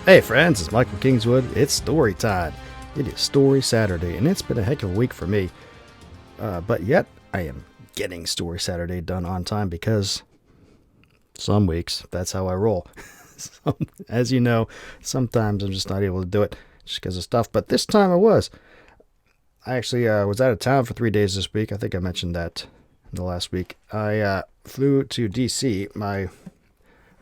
Hey friends, it's Michael Kingswood. It's story time. It is Story Saturday, and it's been a heck of a week for me. But yet, I am getting Story Saturday done on time because some weeks, that's how I roll. So, as you know, sometimes I'm just not able to do it just because of stuff, but this time I was. I actually was out of town for 3 days this week. I think I mentioned that in the last week. I flew to D.C. My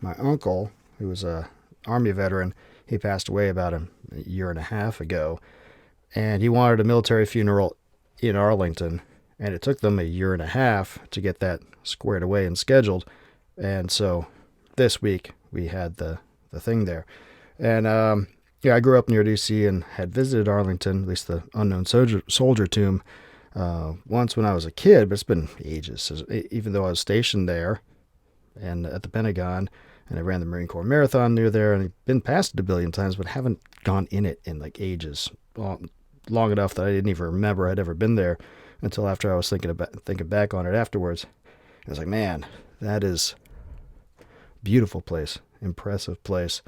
uncle, who was a Army veteran, he passed away about a year and a half ago, and he wanted a military funeral in Arlington, and it took them a year and a half to get that squared away and scheduled. And so this week we had the thing there. And I grew up near D.C. and had visited Arlington, at least the unknown soldier tomb, once when I was a kid, but it's been ages. So even though I was stationed there and at the Pentagon, and I ran the Marine Corps Marathon near there, and I've been past it a billion times, but haven't gone in it in like ages, long enough that I didn't even remember I'd ever been there until after I was thinking back on it afterwards. I was like, man, that is a beautiful place, impressive place,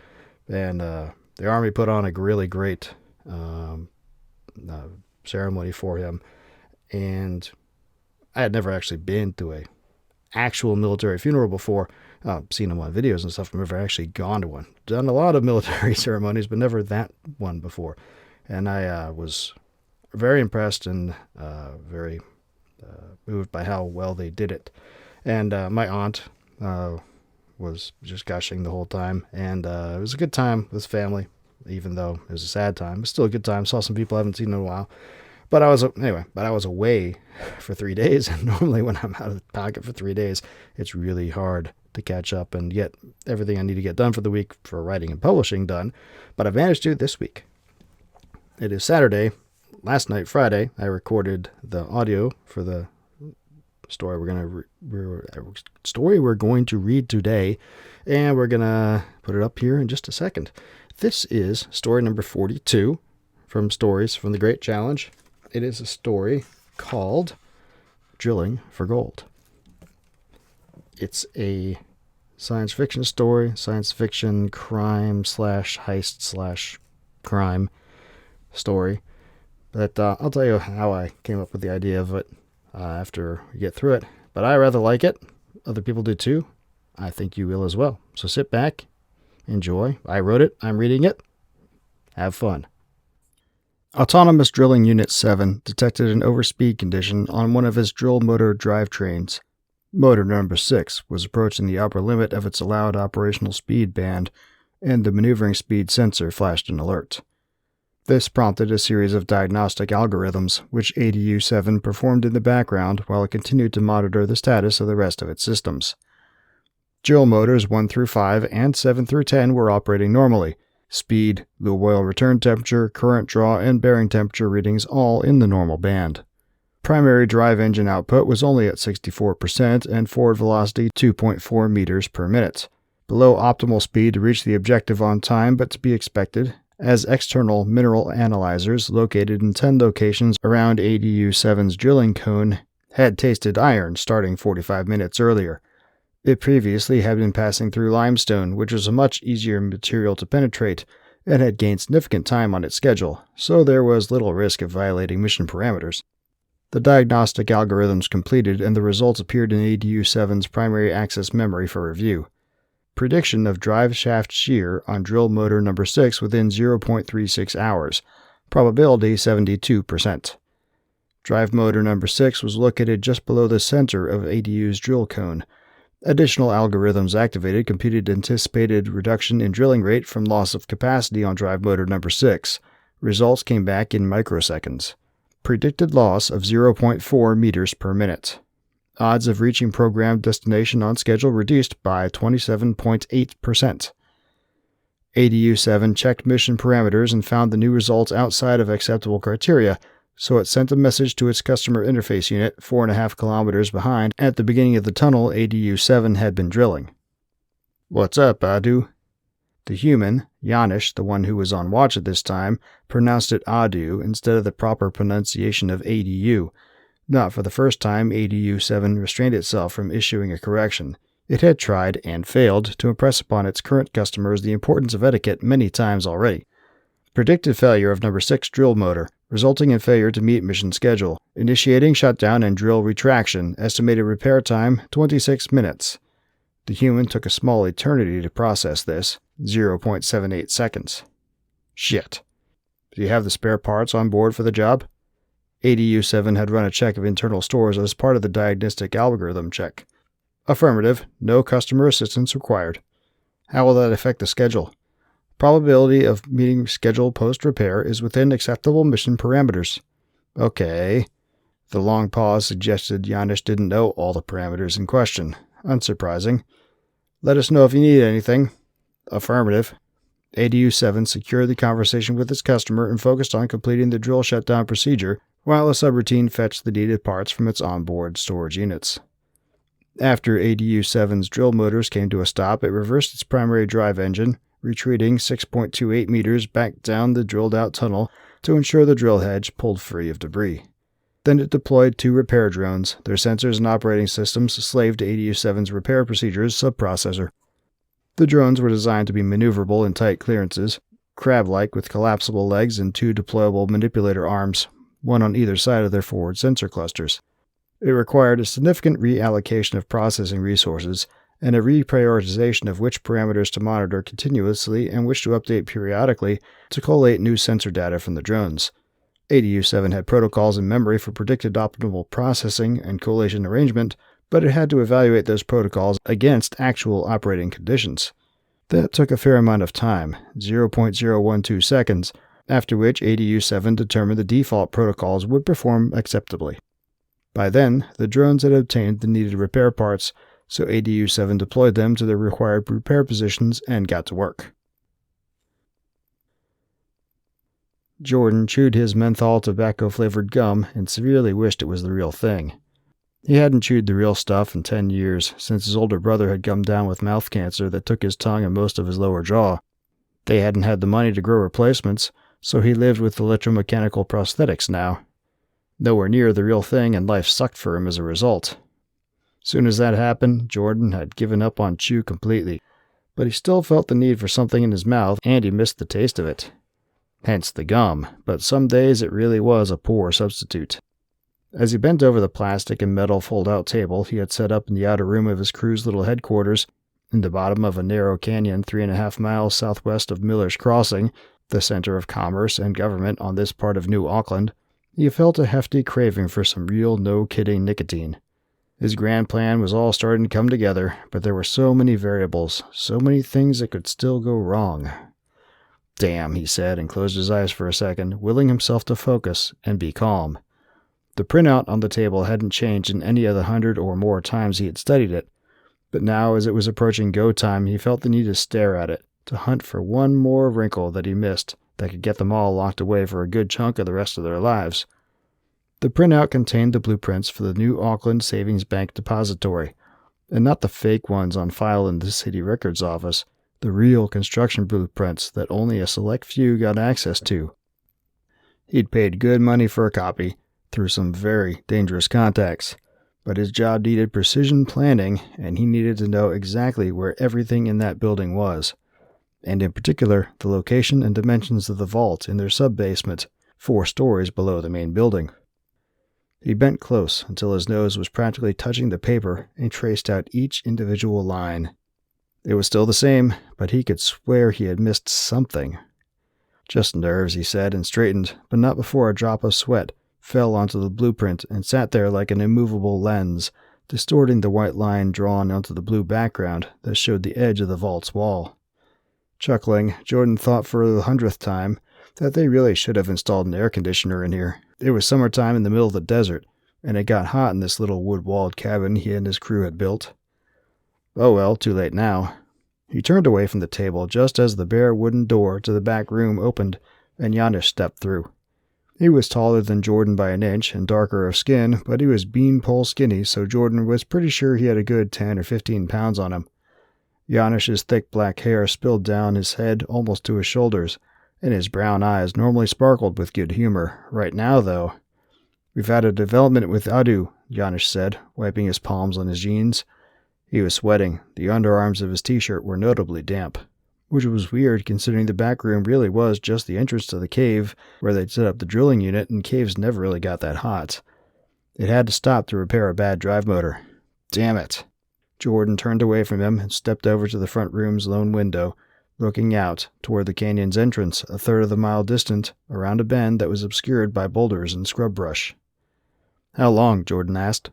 and the Army put on a really great ceremony for him, and I had never actually been to a actual military funeral before. Seen them on videos and stuff. I've never actually gone to one. Done a lot of military ceremonies, but never that one before. And I was very impressed and very moved by how well they did it. And my aunt was just gushing the whole time. And it was a good time with family, even though it was a sad time. It was still a good time. Saw some people I haven't seen in a while. But I was away for 3 days. And normally when I'm out of the pocket for 3 days, it's really hard to catch up and get everything I need to get done for the week for writing and publishing done. But I've managed to this week. It is Saturday. Last night, Friday, I recorded the audio for the story we're going to read today, and we're going to put it up here in just a second. This is story number 42 from Stories from the Great Challenge. It is a story called Drilling for Gold. It's a science fiction story, science fiction crime / heist / crime story. But I'll tell you how I came up with the idea of it after we get through it. But I rather like it. Other people do too. I think you will as well. So sit back, enjoy. I wrote it. I'm reading it. Have fun. Autonomous Drilling Unit 7 detected an overspeed condition on one of his drill motor drivetrains. Motor number 6 was approaching the upper limit of its allowed operational speed band, and the maneuvering speed sensor flashed an alert. This prompted a series of diagnostic algorithms, which ADU-7 performed in the background while it continued to monitor the status of the rest of its systems. Drill motors 1 through 5 and 7 through 10 were operating normally. Speed, lube oil return temperature, current draw, and bearing temperature readings all in the normal band. Primary drive engine output was only at 64% and forward velocity 2.4 meters per minute. Below optimal speed to reach the objective on time, but to be expected, as external mineral analyzers located in 10 locations around ADU-7's drilling cone had tasted iron starting 45 minutes earlier. It previously had been passing through limestone, which was a much easier material to penetrate, and had gained significant time on its schedule, so there was little risk of violating mission parameters. The diagnostic algorithms completed, and the results appeared in ADU-7's primary access memory for review. Prediction of drive shaft shear on drill motor number 6 within 0.36 hours. Probability 72%. Drive motor number 6 was located just below the center of ADU's drill cone. Additional algorithms activated computed anticipated reduction in drilling rate from loss of capacity on drive motor number 6. Results came back in microseconds. Predicted loss of 0.4 meters per minute. Odds of reaching programmed destination on schedule reduced by 27.8%. ADU-7 checked mission parameters and found the new results outside of acceptable criteria, so it sent a message to its customer interface unit 4.5 kilometers behind at the beginning of the tunnel ADU-7 had been drilling. "What's up, Adu?" The human, Janish, the one who was on watch at this time, pronounced it Adu instead of the proper pronunciation of ADU. Not for the first time, ADU-7 restrained itself from issuing a correction. It had tried, and failed, to impress upon its current customers the importance of etiquette many times already. Predicted failure of number 6 drill motor, resulting in failure to meet mission schedule. Initiating shutdown and drill retraction. Estimated repair time, 26 minutes. The human took a small eternity to process this, 0.78 seconds. Shit. Do you have the spare parts on board for the job? ADU-7 had run a check of internal stores as part of the diagnostic algorithm check. Affirmative. No customer assistance required. How will that affect the schedule? Probability of meeting schedule post-repair is within acceptable mission parameters. Okay. The long pause suggested Janish didn't know all the parameters in question. Unsurprising. Let us know if you need anything. Affirmative. ADU-7 secured the conversation with its customer and focused on completing the drill shutdown procedure while a subroutine fetched the needed parts from its onboard storage units. After ADU-7's drill motors came to a stop, it reversed its primary drive engine, retreating 6.28 meters back down the drilled-out tunnel to ensure the drill hedge pulled free of debris. Then it deployed 2 repair drones, their sensors and operating systems slaved to ADU-7's repair procedures subprocessor. The drones were designed to be maneuverable in tight clearances, crab-like with collapsible legs and 2 deployable manipulator arms, one on either side of their forward sensor clusters. It required a significant reallocation of processing resources and a reprioritization of which parameters to monitor continuously and which to update periodically to collate new sensor data from the drones. ADU-7 had protocols in memory for predicted optimal processing and collation arrangement, but it had to evaluate those protocols against actual operating conditions. That took a fair amount of time, 0.012 seconds, after which ADU-7 determined the default protocols would perform acceptably. By then, the drones had obtained the needed repair parts, so ADU-7 deployed them to their required repair positions and got to work. Jordan chewed his menthol tobacco-flavored gum and severely wished it was the real thing. He hadn't chewed the real stuff in 10 years, since his older brother had come down with mouth cancer that took his tongue and most of his lower jaw. They hadn't had the money to grow replacements, so he lived with electromechanical prosthetics now. Nowhere near the real thing, and life sucked for him as a result. Soon as that happened, Jordan had given up on chew completely, but he still felt the need for something in his mouth, and he missed the taste of it. Hence the gum, but some days it really was a poor substitute. As he bent over the plastic and metal fold-out table he had set up in the outer room of his crew's little headquarters, in the bottom of a narrow canyon 3.5 miles southwest of Miller's Crossing, the center of commerce and government on this part of New Auckland, he felt a hefty craving for some real no-kidding nicotine. His grand plan was all starting to come together, but there were so many variables, so many things that could still go wrong. Damn, he said, and closed his eyes for a second, willing himself to focus and be calm. The printout on the table hadn't changed in any of the 100 or more times he had studied it, but now as it was approaching go time, he felt the need to stare at it, to hunt for one more wrinkle that he missed that could get them all locked away for a good chunk of the rest of their lives. The printout contained the blueprints for the New Auckland Savings Bank Depository, and not the fake ones on file in the city records office, the real construction blueprints that only a select few got access to. He'd paid good money for a copy, through some very dangerous contacts, but his job needed precision planning, and he needed to know exactly where everything in that building was, and in particular the location and dimensions of the vault in their sub-basement, 4 stories below the main building. He bent close until his nose was practically touching the paper and traced out each individual line. It was still the same, but he could swear he had missed something. Just nerves, he said, and straightened, but not before a drop of sweat fell onto the blueprint and sat there like an immovable lens, distorting the white line drawn onto the blue background that showed the edge of the vault's wall. Chuckling, Jordan thought for the 100th time that they really should have installed an air conditioner in here. It was summertime in the middle of the desert, and it got hot in this little wood-walled cabin he and his crew had built. Oh well, too late now. He turned away from the table just as the bare wooden door to the back room opened, and Janish stepped through. He was taller than Jordan by an inch and darker of skin, but he was beanpole skinny, so Jordan was pretty sure he had a good 10 or 15 pounds on him. Janish's thick black hair spilled down his head almost to his shoulders, and his brown eyes normally sparkled with good humor. Right now, though, "We've had a development with Adu," Janish said, wiping his palms on his jeans. He was sweating. The underarms of his t-shirt were notably damp, which was weird considering the back room really was just the entrance to the cave where they'd set up the drilling unit, and caves never really got that hot. It had to stop to repair a bad drive motor. Damn it. Jordan turned away from him and stepped over to the front room's lone window, looking out toward the canyon's entrance, a third of the mile distant, around a bend that was obscured by boulders and scrub brush. "How long?" Jordan asked.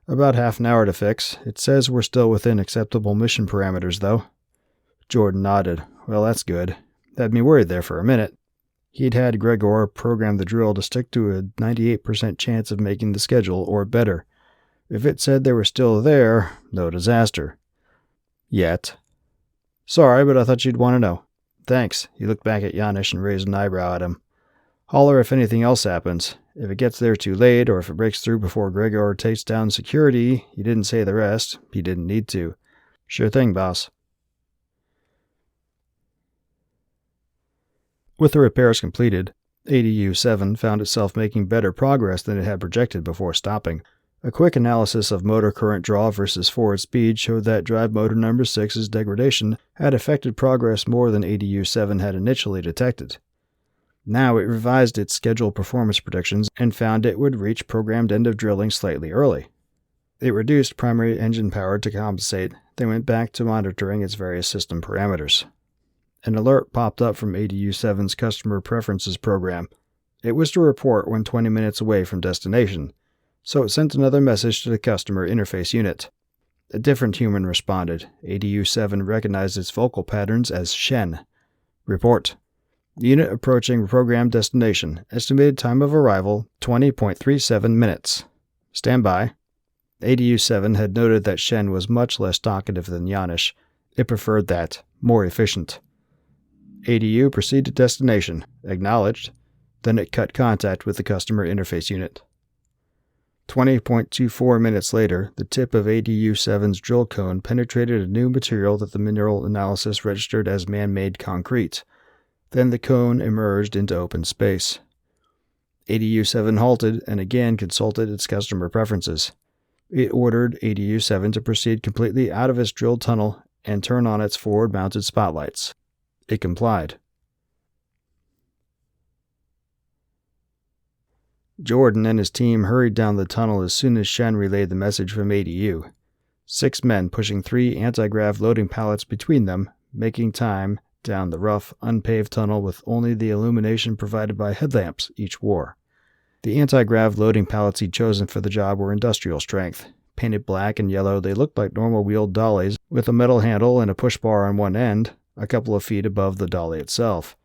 "About half an hour to fix. It says we're still within acceptable mission parameters, though." Jordan nodded. "Well, that's good. Had me worried there for a minute." He'd had Gregor program the drill to stick to a 98% chance of making the schedule, or better. If it said they were still there, no disaster. Yet. "Sorry, but I thought you'd want to know." "Thanks." He looked back at Janusz and raised an eyebrow at him. "Holler if anything else happens. If it gets there too late, or if it breaks through before Gregor takes down security," he didn't say the rest. He didn't need to. "Sure thing, boss." With the repairs completed, ADU-7 found itself making better progress than it had projected before stopping. A quick analysis of motor current draw versus forward speed showed that drive motor number 6's degradation had affected progress more than ADU-7 had initially detected. Now it revised its scheduled performance predictions and found it would reach programmed end of drilling slightly early. It reduced primary engine power to compensate, then went back to monitoring its various system parameters. An alert popped up from ADU-7's Customer Preferences program. It was to report when 20 minutes away from destination, so it sent another message to the Customer Interface Unit. A different human responded. ADU-7 recognized its vocal patterns as Shen. "Report. Unit approaching programmed destination. Estimated time of arrival, 20.37 minutes. Stand by." ADU-7 had noted that Shen was much less talkative than Janusz. It preferred that. More efficient. "ADU, proceed to destination." Acknowledged. Then it cut contact with the Customer Interface Unit. 20.24 minutes later, the tip of ADU-7's drill cone penetrated a new material that the mineral analysis registered as man-made concrete. Then the cone emerged into open space. ADU-7 halted and again consulted its customer preferences. It ordered ADU-7 to proceed completely out of its drilled tunnel and turn on its forward-mounted spotlights. It complied. Jordan and his team hurried down the tunnel as soon as Shen relayed the message from ADU. 6 men pushing 3 anti-grav loading pallets between them, making time down the rough, unpaved tunnel with only the illumination provided by headlamps each wore. The anti-grav loading pallets he'd chosen for the job were industrial strength. Painted black and yellow, they looked like normal wheeled dollies, with a metal handle and a push bar on one end, a couple of feet above the dolly itself.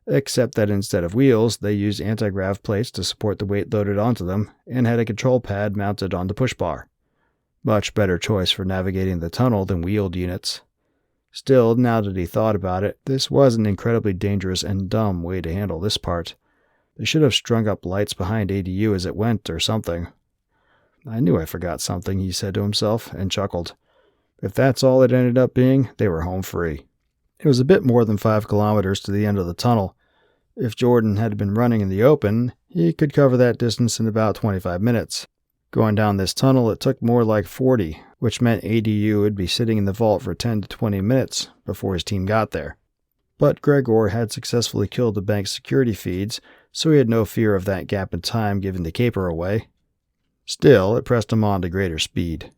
Except that instead of wheels, they used anti-grav plates to support the weight loaded onto them, and had a control pad mounted on the push bar. Much better choice for navigating the tunnel than wheeled units. Still, now that he thought about it, this was an incredibly dangerous and dumb way to handle this part. They should have strung up lights behind ADU as it went, or something. "I knew I forgot something," he said to himself, and chuckled. If that's all it ended up being, they were home free. It was a bit more than 5 kilometers to the end of the tunnel. If Jordan had been running in the open, he could cover that distance in about 25 minutes. Going down this tunnel, it took more like 40, which meant ADU would be sitting in the vault for 10 to 20 minutes before his team got there. But Gregor had successfully killed the bank's security feeds, so he had no fear of that gap in time giving the caper away. Still, it pressed him on to greater speed.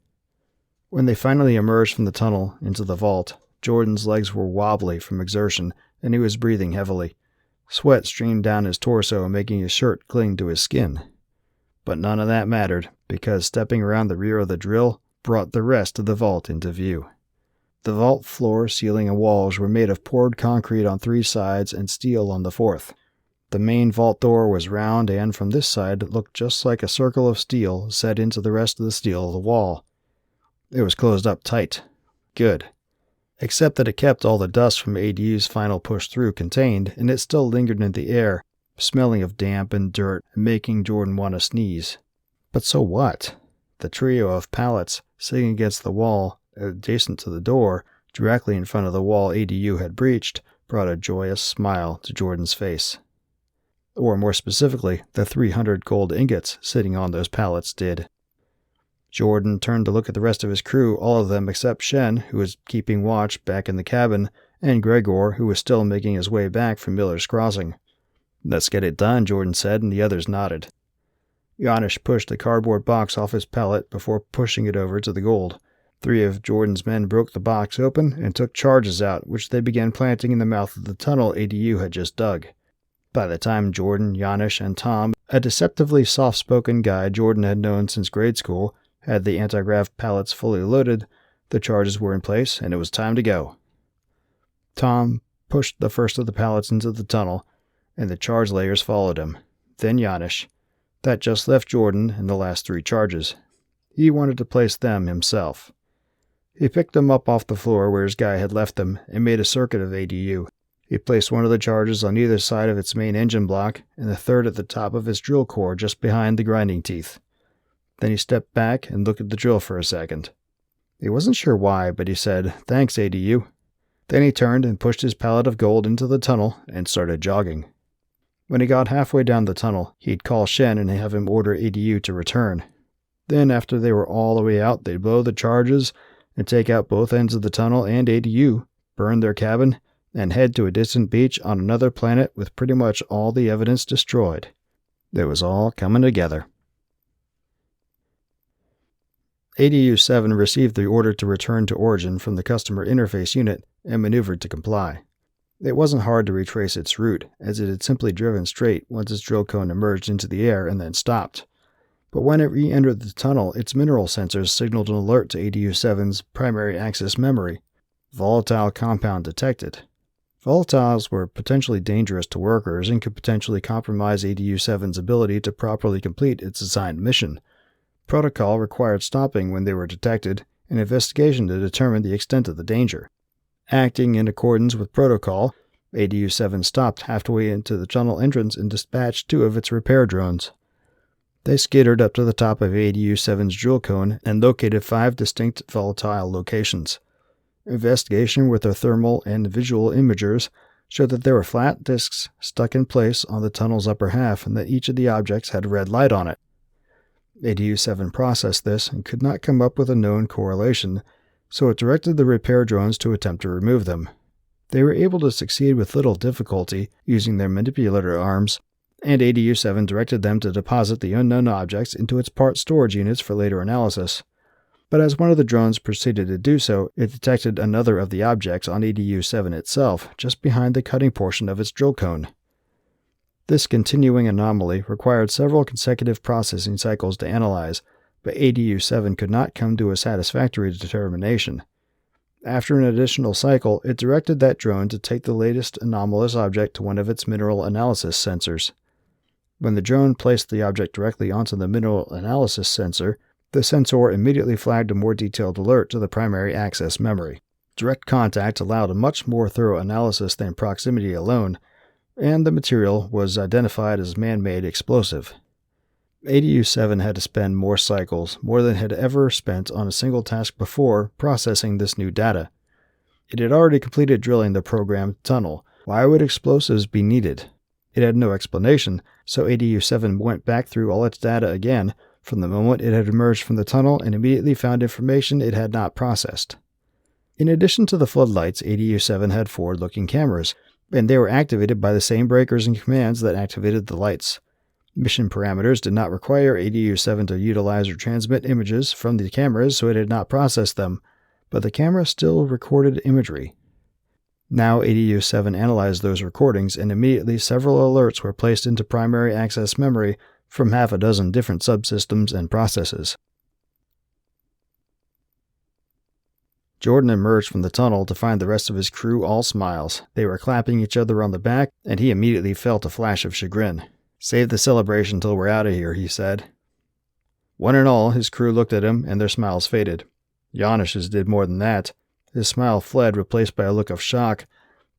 When they finally emerged from the tunnel into the vault, Jordan's legs were wobbly from exertion, and he was breathing heavily. Sweat streamed down his torso, making his shirt cling to his skin. But none of that mattered, because stepping around the rear of the drill brought the rest of the vault into view. The vault floor, ceiling, and walls were made of poured concrete on 3 sides and steel on the 4th. The main vault door was round and, from this side, looked just like a circle of steel set into the rest of the steel of the wall. It was closed up tight. Good. Except that it kept all the dust from ADU's final push through contained, and it still lingered in the air, smelling of damp and dirt and making Jordan want to sneeze. But so what? The trio of pallets sitting against the wall, adjacent to the door, directly in front of the wall ADU had breached, brought a joyous smile to Jordan's face. Or more specifically, the 300 gold ingots sitting on those pallets did. Jordan turned to look at the rest of his crew, all of them except Shen, who was keeping watch back in the cabin, and Gregor, who was still making his way back from Miller's Crossing. "Let's get it done," Jordan said, and the others nodded. Janusz pushed the cardboard box off his pallet before pushing it over to the gold. 3 of Jordan's men broke the box open and took charges out, which they began planting in the mouth of the tunnel ADU had just dug. By the time Jordan, Janusz, and Tom, a deceptively soft-spoken guy Jordan had known since grade school, had the anti-grav pallets fully loaded, the charges were in place, and it was time to go. Tom pushed the first of the pallets into the tunnel, and the charge layers followed him. Then Janusz. That just left Jordan and the last 3 charges. He wanted to place them himself. He picked them up off the floor where his guy had left them and made a circuit of ADU. He placed one of the charges on either side of its main engine block and the third at the top of its drill core just behind the grinding teeth. Then he stepped back and looked at the drill for a second. He wasn't sure why, but he said, "Thanks, ADU." Then he turned and pushed his pallet of gold into the tunnel and started jogging. When he got halfway down the tunnel, he'd call Shen and have him order ADU to return. Then, after they were all the way out, they'd blow the charges and take out both ends of the tunnel and ADU, burn their cabin, and head to a distant beach on another planet with pretty much all the evidence destroyed. It was all coming together. ADU-7 received the order to return to Origin from the customer interface unit and maneuvered to comply. It wasn't hard to retrace its route, as it had simply driven straight once its drill cone emerged into the air and then stopped. But when it re-entered the tunnel, its mineral sensors signaled an alert to ADU-7's primary access memory. Volatile compound detected. Volatiles were potentially dangerous to workers and could potentially compromise ADU-7's ability to properly complete its assigned mission. Protocol required stopping when they were detected, and investigation to determine the extent of the danger. Acting in accordance with protocol, ADU-7 stopped halfway into the tunnel entrance and dispatched 2 of its repair drones. They skittered up to the top of ADU-7's drill cone and located 5 distinct volatile locations. Investigation with their thermal and visual imagers showed that there were flat disks stuck in place on the tunnel's upper half and that each of the objects had a red light on it. ADU-7 processed this and could not come up with a known correlation, so it directed the repair drones to attempt to remove them. They were able to succeed with little difficulty using their manipulator arms, and ADU-7 directed them to deposit the unknown objects into its part storage units for later analysis. But as one of the drones proceeded to do so, it detected another of the objects on ADU-7 itself, just behind the cutting portion of its drill cone. This continuing anomaly required several consecutive processing cycles to analyze, but ADU-7 could not come to a satisfactory determination. After an additional cycle, it directed that drone to take the latest anomalous object to one of its mineral analysis sensors. When the drone placed the object directly onto the mineral analysis sensor, the sensor immediately flagged a more detailed alert to the primary access memory. Direct contact allowed a much more thorough analysis than proximity alone, and the material was identified as man-made explosive. ADU-7 had to spend more cycles, more than it had ever spent on a single task before, processing this new data. It had already completed drilling the programmed tunnel. Why would explosives be needed? It had no explanation, so ADU-7 went back through all its data again from the moment it had emerged from the tunnel and immediately found information it had not processed. In addition to the floodlights, ADU-7 had forward-looking cameras, and they were activated by the same breakers and commands that activated the lights. Mission parameters did not require ADU-7 to utilize or transmit images from the cameras, so it had not processed them, but the camera still recorded imagery. Now ADU-7 analyzed those recordings, and immediately several alerts were placed into primary access memory from 6 different subsystems and processes. Jordan emerged from the tunnel to find the rest of his crew all smiles. They were clapping each other on the back, and he immediately felt a flash of chagrin. "Save the celebration till we're out of here," he said. One and all, his crew looked at him, and their smiles faded. Janusz's did more than that. His smile fled, replaced by a look of shock.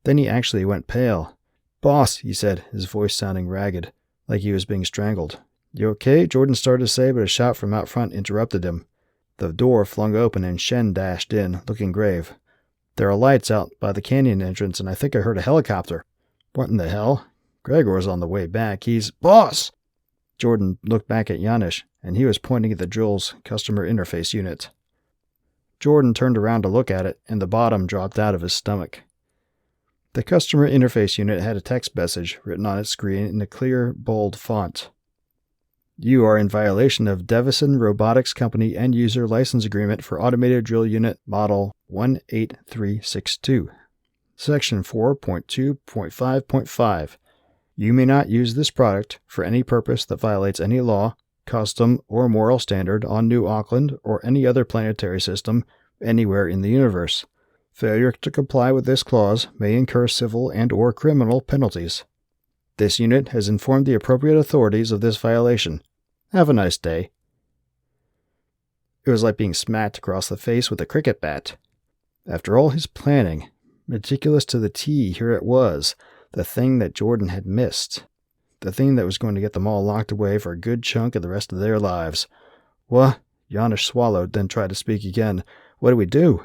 Then he actually went pale. "Boss," he said, his voice sounding ragged, like he was being strangled. "You okay?" Jordan started to say, but a shout from out front interrupted him. The door flung open and Shen dashed in, looking grave. "There are lights out by the canyon entrance, and I think I heard a helicopter." "What in the hell?" "Gregor's on the way back. He's—" "Boss!" Jordan looked back at Janusz. and he was pointing at the drill's customer interface unit. Jordan turned around to look at it, and the bottom dropped out of his stomach. The customer interface unit had a text message written on its screen in a clear, bold font. You are in violation of Devison Robotics Company End-User License Agreement for Automated Drill Unit Model 18362. Section 4.2.5.5. You may not use this product for any purpose that violates any law, custom, or moral standard on New Auckland or any other planetary system anywhere in the universe. Failure to comply with this clause may incur civil and/or criminal penalties. This unit has informed the appropriate authorities of this violation. Have a nice day. It was like being smacked across the face with a cricket bat. After all his planning, meticulous to the T, here it was, the thing that Jordan had missed. The thing that was going to get them all locked away for a good chunk of the rest of their lives. What? Janusz swallowed, then tried to speak again. What do we do?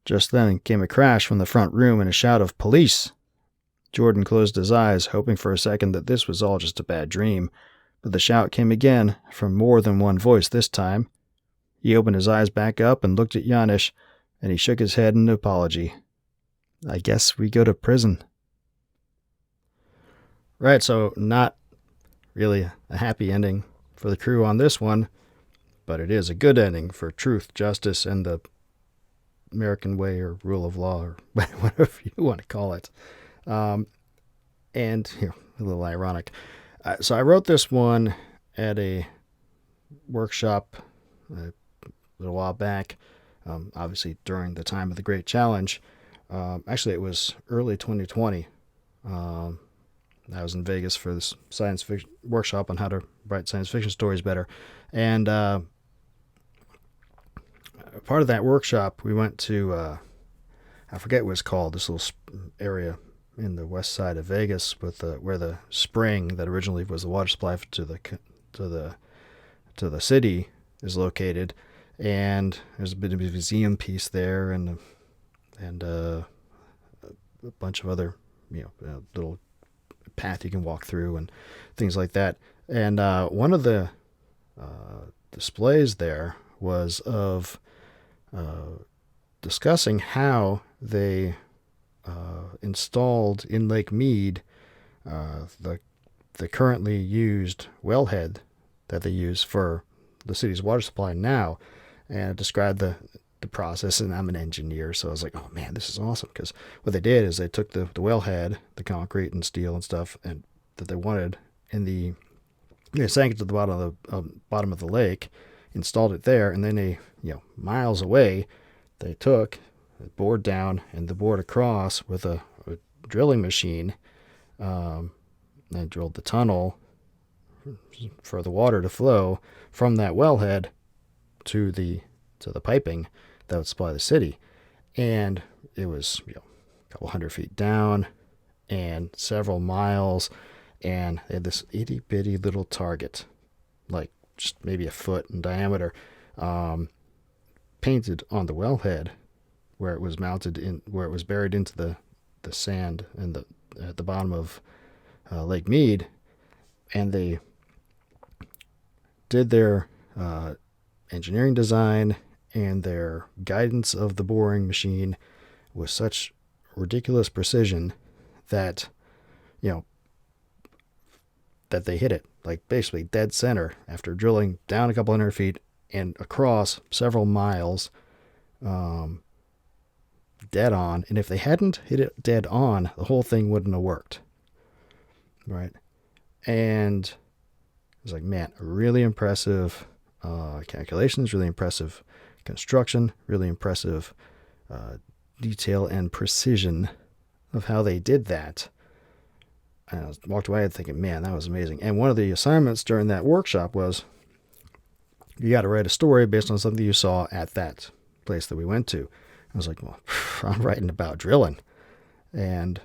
Just then came a crash from the front room and a shout of police. Jordan closed his eyes, hoping for a second that this was all just a bad dream. But the shout came again, from more than one voice this time. He opened his eyes back up and looked at Janusz, and he shook his head in apology. I guess we go to prison. Right, so not really a happy ending for the crew on this one, but it is a good ending for truth, justice, and the American way or rule of law or whatever you want to call it. And a little ironic. So I wrote this one at a workshop a little while back, obviously during the time of the Great Challenge. Actually, it was early 2020. I was in Vegas for this science fiction workshop on how to write science fiction stories better. And part of that workshop, we went to, I forget what it's called, this little area in the west side of Vegas with where the spring that originally was the water supply to the city is located. And there's a bit of a museum piece there and a bunch of other, little path you can walk through and things like that. And one of the displays there was of discussing how they installed in Lake Mead the currently used wellhead that they use for the city's water supply now, and it described the process. And I'm an engineer, so I was like, oh man, this is awesome, because what they did is they took the wellhead, the concrete and steel and stuff, and that they wanted in they sank it to the bottom of the lake, installed it there, and then they, miles away, they took the bored down and the bored across with a drilling machine, and drilled the tunnel for the water to flow from that wellhead to the piping that would supply the city. And it was a couple 100 feet down and several miles, and they had this itty bitty little target, like just maybe a foot in diameter, painted on the wellhead where it was mounted where it was buried into the sand and at the bottom of Lake Mead. And they did their engineering design and their guidance of the boring machine with such ridiculous precision that that they hit it, like basically dead center after drilling down a couple 100 feet and across several miles, dead on. And if they hadn't hit it dead on, the whole thing wouldn't have worked. Right. And it was like, man, really impressive calculations, really impressive construction, really impressive detail and precision of how they did that. And I walked away thinking, man, that was amazing. And one of the assignments during that workshop was, you got to write a story based on something you saw at that place that we went to. I was like, well, I'm writing about drilling. And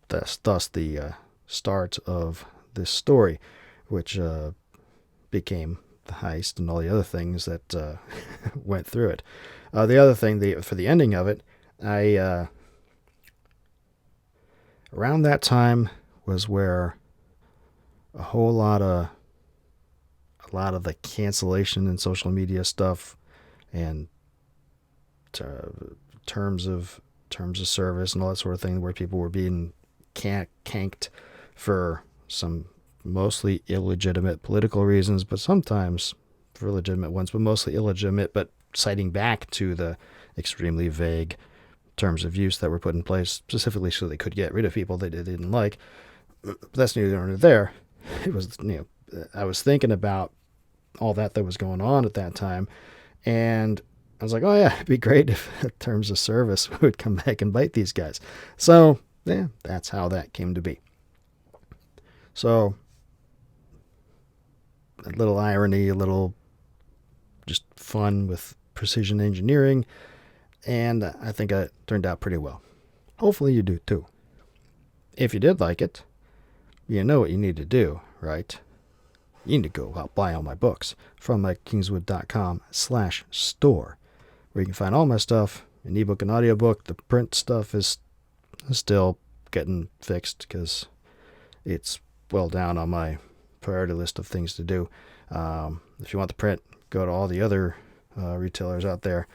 thus the start of this story, which became the heist and all the other things that went through it. The other thing, for the ending of it, I around that time was where a a lot of the cancellation and social media stuff and terms of service and all that sort of thing, where people were being canked for some mostly illegitimate political reasons, but sometimes for legitimate ones, but mostly illegitimate, but citing back to the extremely vague terms of use that were put in place specifically so they could get rid of people they didn't like. But that's neither here nor there. It was, I was thinking about all that was going on at that time, and I was like, oh yeah, it'd be great if terms of service would come back and bite these guys. So yeah, that's how that came to be. So a little irony, a little just fun with precision engineering, and I think it turned out pretty well. Hopefully you do too. If you did like it, you know what you need to do, right? You need to go out buy all my books from MikeKingswood.com/store, where you can find all my stuff in ebook and audiobook. The print stuff is still getting fixed because it's well down on my priority list of things to do. If you want the print, go to all the other retailers out there,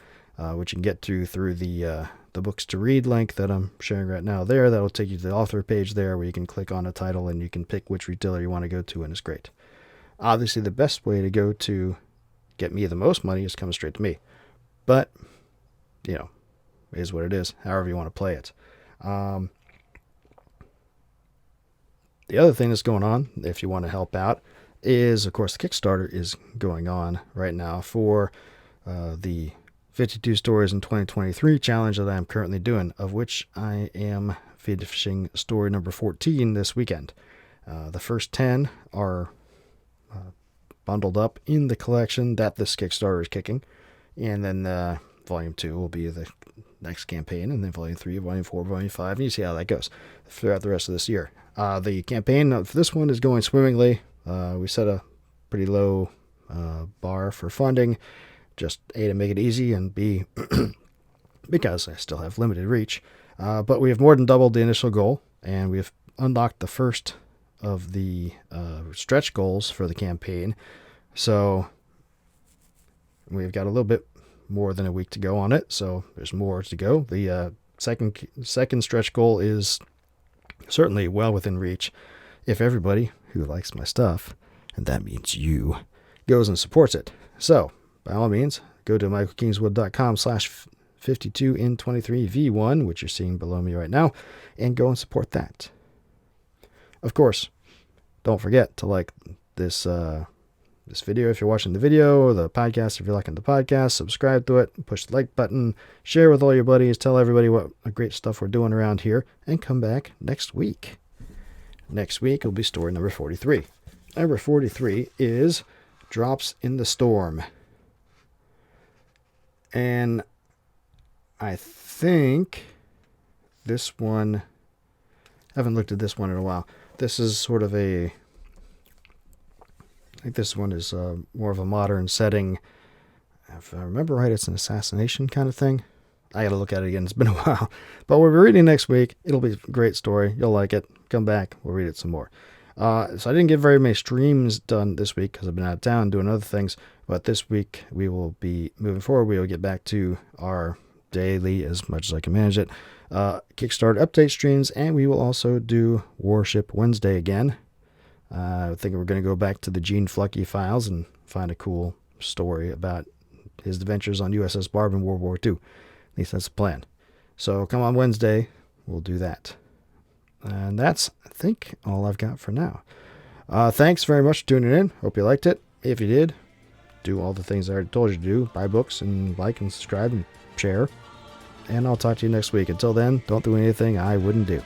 which you can get through the books to read link that I'm sharing right now there. That'll take you to the author page there where you can click on a title and you can pick which retailer you want to go to, and it's great. Obviously, the best way to go to get me the most money is come straight to me. But, it is what it is, however you want to play it. The other thing that's going on, if you want to help out, is, of course, the Kickstarter is going on right now for the 52 Stories in 2023 challenge that I am currently doing, of which I am finishing story number 14 this weekend. The first 10 are bundled up in the collection that this Kickstarter is kicking, and then Volume 2 will be the next campaign, and then Volume 3, Volume 4, Volume 5, and you see how that goes throughout the rest of this year. The campaign for this one is going swimmingly. We set a pretty low bar for funding, just A, to make it easy, and B, because I still have limited reach. But we have more than doubled the initial goal, and we have unlocked the first of the stretch goals for the campaign. So we've got a little bit more than a week to go on it, so there's more to go. The second stretch goal is certainly well within reach if everybody who likes my stuff, and that means you, goes and supports it. So by all means, go to michaelkingswood.com/52in23v1, which you're seeing below me right now, and go and support that. Of course, don't forget to like this video if you're watching the video, or the podcast if you're liking the podcast. Subscribe to it, push the like button, share with all your buddies, tell everybody what great stuff we're doing around here, and come back next week. Next week will be story number 43. Number 43 is Drops in the Storm. And I think this one, I haven't looked at this one in a while. This is sort of I think this one is more of a modern setting. If I remember right, it's an assassination kind of thing. I got to look at it again. It's been a while. But we'll be reading next week. It'll be a great story. You'll like it. Come back. We'll read it some more. So I didn't get very many streams done this week because I've been out of town doing other things. But this week we will be moving forward. We will get back to our daily, as much as I can manage it, Kickstarter update streams. And we will also do Warship Wednesday again. I think we're going to go back to the Gene Flucky files and find a cool story about his adventures on USS Barb in World War II. At least that's the plan. So come on Wednesday, we'll do that. And that's, I think, all I've got for now. Thanks very much for tuning in. Hope you liked it. If you did, do all the things I already told you to do. Buy books and like and subscribe and share. And I'll talk to you next week. Until then, don't do anything I wouldn't do.